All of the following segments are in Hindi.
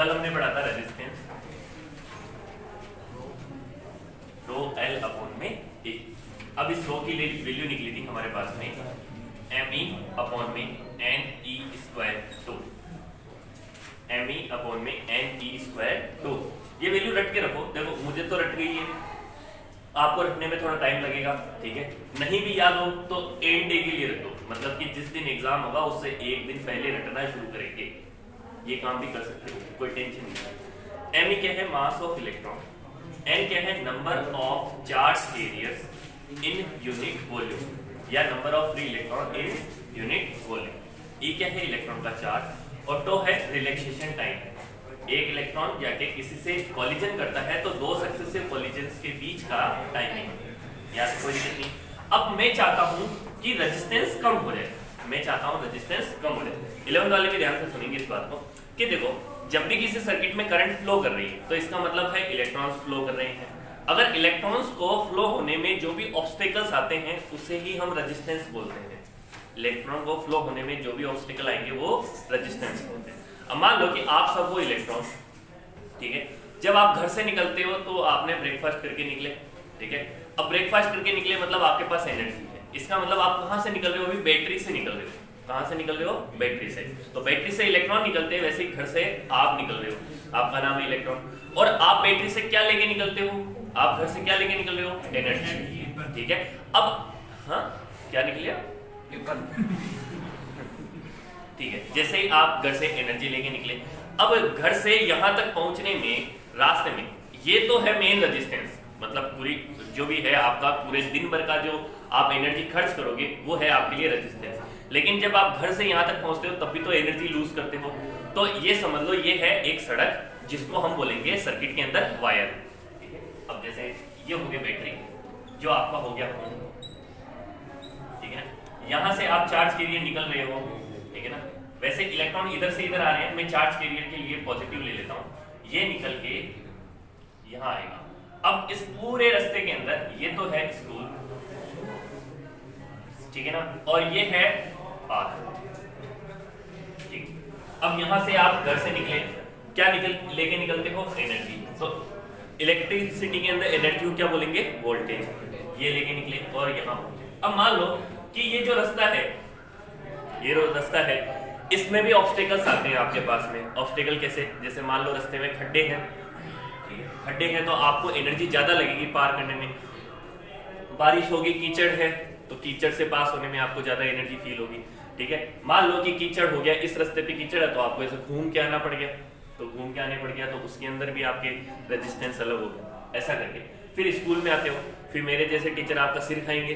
कल हमने पढ़ा था रेजिस्टेंस रो एल अपॉन में ए। अब इस रो की वैल्यू निकली थी हमारे पास में एम ई अपॉन में N E square 2, M E upon में एन ई स्क्वायर 2। ये वैल्यू रट के रखो। देखो मुझे तो रट गई है, आपको रखने में थोड़ा टाइम लगेगा, ठीक है। नहीं भी याद हो तो एंड डे के लिए रख दो, मतलब कि जिस दिन एग्जाम होगा उससे एक दिन पहले रटना शुरू करेंगे। ये काम भी कर सकते हो, कोई टेंशन नहीं। एम क्या है? Mass of electron. एन क्या है? Number of charge carriers in unit volume या number of free electron in unit volume. E क्या है? इलेक्ट्रॉन का चार्ज। और टो है रिलैक्सेशन टाइम। एक इलेक्ट्रॉन जाके किसी से कॉलिजन करता है तो दो सक्सेसिव कॉलिजन्स के बीच का टाइमिंग। यार कोई दिक्कत नहीं। अब मैं चाहता हूं कि रेजिस्टेंस कम हो जाए, मैं चाहता हूं रेजिस्टेंस कम हो जाए। 11th वाले भी ध्यान से सुनेंगे इस बात को कि देखो जब भी किसी सर्किट में करंट फ्लो कर रही है तो इसका मतलब है इलेक्ट्रॉन्स फ्लो कर रहे हैं। अगर इलेक्ट्रॉन्स को फ्लो होने में जो भी ऑब्स्टेकल्स आते हैं उसे ही हम रेजिस्टेंस बोलते हैं। इलेक्ट्रॉन को फ्लो होने में जो भी ऑब्स्टेकल आएंगे वो रेजिस्टेंस बोलते हैं। अब मान लो कि आप सब वो इलेक्ट्रॉन, ठीक है, जब आप घर से निकलते हो तो आपने ब्रेकफास्ट करके निकले, ठीक है। अब ब्रेकफास्ट करके निकले मतलब आपके पास एनर्जी है। इसका मतलब आप कहां से निकल रहे हो? अभी बैटरी से निकल रहे हो। कहां से निकल रहे हो? बैटरी से। तो बैटरी से इलेक्ट्रॉन निकलते हैं, वैसे ही घर से आप निकल रहे हो, आपका नाम है इलेक्ट्रॉन। और आप बैटरी से क्या लेके निकलते हो? आप घर से क्या लेके निकल रहे हो? एनर्जी, ठीक है। अब हाँ क्या निकल गया? ठीक है, जैसे ही आप घर से एनर्जी लेके निकले, अब घर से यहां तक पहुंचने में रास्ते में ये तो है मेन रेजिस्टेंस, मतलब पूरी जो भी है आपका पूरे दिन भर का जो आप एनर्जी खर्च करोगे वो है आपके लिए रेजिस्टेंस। लेकिन जब आप घर से यहां तक पहुंचते हो तब भी तो एनर्जी लूज करते हो। तो ये समझ लो ये है एक सड़क जिसको हम बोलेंगे सर्किट के अंदर वायर, ठीक है। अब जैसे ये हो गया बैटरी जो आपका हो गया फोन, ठीक है। यहां से आप चार्ज कैरियर निकल रहे हो, ठीक है ना। वैसे इलेक्ट्रॉन इधर से इधर आ रहे हैं, मैं चार्ज कैरियर के लिए पॉजिटिव ले लेता हूं, ये निकल के यहां आएगा। अब इस पूरे रास्ते के अंदर ये तो है स्कूल, ठीक है ना, और ये है पार्क, ठीक। अब यहां से आप घर से निकले, क्या लेके निकलते हो? एनर्जी। तो इलेक्ट्रिसिटी के अंदर एनर्जी को क्या बोलेंगे? वोल्टेज। ये लेके निकले और यहां पहुंचे। अब मान लो कि ये जो रास्ता है, ये रास्ता है, इसमें भी ऑब्स्टेकल्स आते हैं आपके पास में। ऑब्स्टेकल कैसे? जैसे मान लो रास्ते में खड्डे हैं, ठीक है, खड्डे हैं तो आपको एनर्जी ज्यादा लगेगी पार करने में। बारिश होगी, कीचड़ है तो कीचड़ से पास होने में आपको ज्यादा एनर्जी फील होगी, ठीक है। मान लो कि कीचड़ हो गया, इस रास्ते पे कीचड़ है तो आपको ऐसे घूम के आना पड़ गया, तो घूम के आने पड़ गया तो उसके अंदर भी आपके रेजिस्टेंस अलग हो गया। ऐसा करके फिर स्कूल में आते हो, फिर मेरे जैसे टीचर आपका सिर खाएंगे,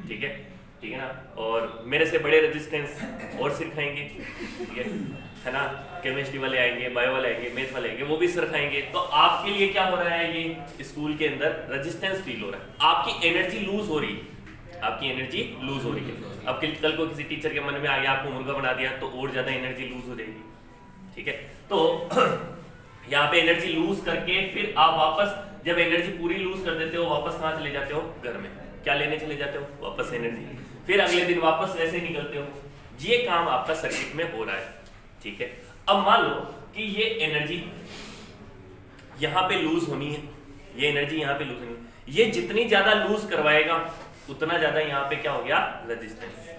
ठीक है, ठीक है ना, और मेरे से बड़े रेजिस्टेंस और सिर खाएंगे, ठीक है ना। केमिस्ट्री वाले आएंगे, बायो वाले आएंगे, मैथ वाले आएंगे, वो भी सिर खाएंगे। तो आपके लिए क्या हो रहा है? ये स्कूल के अंदर रेजिस्टेंस फील हो रहा है, आपकी एनर्जी लूज हो रही है, आपकी एनर्जी लूज हो रही है। अब कल को किसी टीचर के मन में आ गया आपको मुर्गा बना दिया तो और ज्यादा एनर्जी लूज हो जाएगी, ठीक है। तो यहाँ पे एनर्जी लूज करके फिर आप वापस जब एनर्जी पूरी लूज कर देते हो वापस कहाँ चले जाते हो? घर में। क्या लेने चले जाते हो? वापस एनर्जी। फिर अगले दिन वापस वैसे निकलते हो। ये काम आपका सर्किट में हो रहा है, ठीक है। अब मान लो कि ये एनर्जी यहाँ पे लूज होनी है, ये एनर्जी यहाँ पे लूज होनी है। ये जितनी ज्यादा लूज करवाएगा उतना ज्यादा यहाँ पे क्या हो गया? रेजिस्टेंस,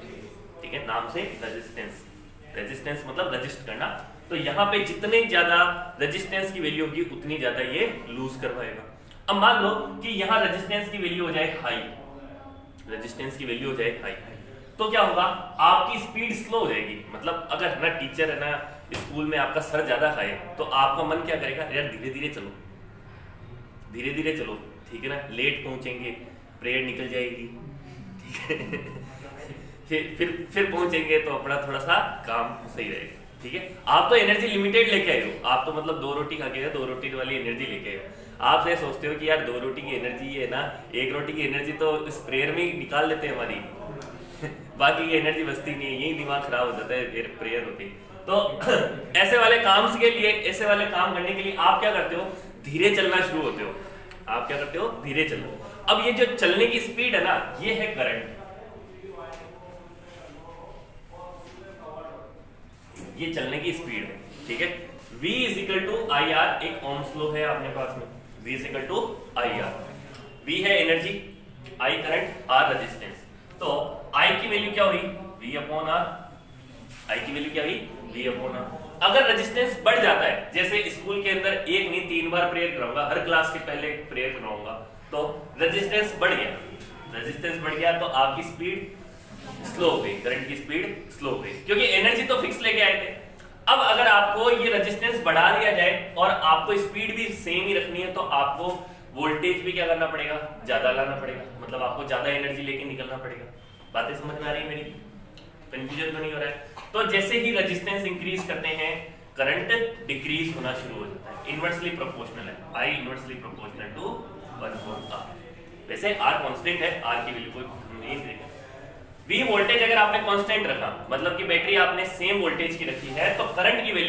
ठीक है, नाम से रेजिस्टेंस। रेजिस्टेंस मतलब रजिस्ट करना। तो यहाँ पे जितने ज्यादा रेजिस्टेंस की वैल्यू होगी उतनी ज्यादा ये लूज करवाएगा। अब मान लो कि यहाँ रेजिस्टेंस की वैल्यू हो जाए हाई, रेजिस्टेंस की वैल्यू हो जाए हाई, तो क्या होगा? आपकी स्पीड स्लो हो जाएगी। मतलब अगर ना टीचर है ना स्कूल में आपका सर ज्यादा खाए तो आपका मन क्या करेगा? यार धीरे धीरे चलो, धीरे धीरे चलो, ठीक है ना, लेट पहुंचेंगे, प्रेयर निकल जाएगी, ठीक है। फिर पहुंचेंगे तो अपना थोड़ा सा काम सही रहेगा, ठीक है। आप तो एनर्जी लिमिटेड लेके आए हो, आप तो मतलब 2 रोटी खा के 2 रोटी वाली एनर्जी लेके आए हो। आप ये सोचते हो कि यार 2 रोटी की एनर्जी है ना, 1 रोटी की एनर्जी तो इस प्रेयर में ही निकाल लेते हैं हमारी बाकी की एनर्जी बचती नहीं है, यही दिमाग खराब हो जाता है प्रेयर होती है। तो ऐसे वाले काम के लिए, ऐसे वाले काम करने के लिए आप क्या करते हो? धीरे चलना शुरू होते हो। आप क्या करते हो? धीरे चलो। अब ये जो चलने की स्पीड है ना, ये है करंट, ये चलने की स्पीड है, ठीक है। V is equal to I R, एक ओम्स लॉ है अपने पास में, V is equal to I R. V है energy, I current, R resistance. तो I की वैल्यू क्या हुई, V अपॉन R। I की वैल्यू क्या हुई, V अपॉन R। अगर रेजिस्टेंस बढ़ जाता है, जैसे स्कूल के अंदर एक नहीं 3 बार प्रेयर कराऊंगा, हर क्लास के पहले प्रेयर कराऊंगा, तो रेजिस्टेंस बढ़ गया, रेजिस्टेंस बढ़ गया तो आपकी स्पीड स्लो हो गई, करंट की स्पीड स्लो हो गई, क्योंकि एनर्जी तो फिक्स लेके आए थे। अब अगर आपको ये रेजिस्टेंस बढ़ा दिया जाए और आपको स्पीड भी सेम ही रखनी है, तो आपको वोल्टेज भी क्या करना पड़ेगा, ज्यादा लाना पड़ेगा, मतलब आपको ज्यादा एनर्जी लेके निकलना पड़ेगा। बातें समझ में आ रही है मेरी, कंफ्यूजन तो नहीं हो रहा है। तो जैसे ही रेजिस्टेंस इंक्रीज करते हैं, करंट डिक्रीज होना शुरू हो जाता है, इनवर्सली प्रोपोर्शनल है, I inversely proportional to 1/R। वैसे R कांस्टेंट है, R की वैल्यू कोई नहीं देगा। V वोल्टेज अगर आपने कांस्टेंट रखा, मतलब कि बैटरी आपने सेम वोल्टेज की रखी है, तो करंट की वैल्यू